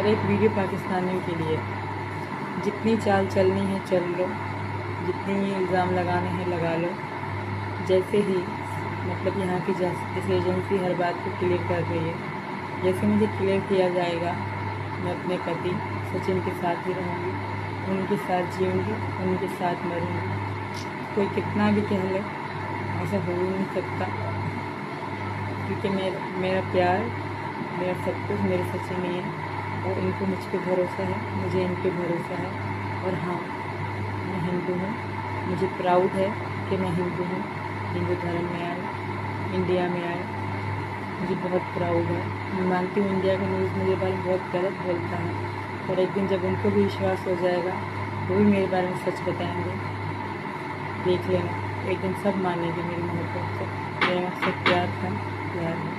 और एक वीडियो पाकिस्तानियों के लिए, जितनी चाल चलनी है चल लो, जितनी इल्ज़ाम लगाने हैं लगा लो। जैसे ही मतलब यहाँ की जस्टिस एजेंसी हर बात को क्लियर कर रही है, जैसे मुझे क्लियर किया जाएगा मैं अपने पति सचिन के साथ ही रहूँगी, उनके साथ जीऊँगी, उनके साथ मरूँगी। कोई कितना भी कह ले, ऐसा हो ही नहीं सकता, क्योंकि मेरा प्यार, मेरा सब कुछ मेरे सचिन ही है और इनको मुझ पर भरोसा है, मुझे इन पर भरोसा है। और हाँ, मैं हिंदू हूँ, मुझे प्राउड है कि मैं हिंदू हूँ, हिंदू धर्म में आए, इंडिया में आए, मुझे बहुत प्राउड है। मैं मानती हूँ इंडिया का न्यूज़ मेरे बारे में बहुत गलत बोलता है, पर एक दिन जब उनको भी विश्वास हो जाएगा वो भी मेरे बारे में सच बताएंगे। देख लेना, एक दिन सब मानेंगे मेरी मोहब्बत को। मेरा आपसे प्यार था, प्यार है।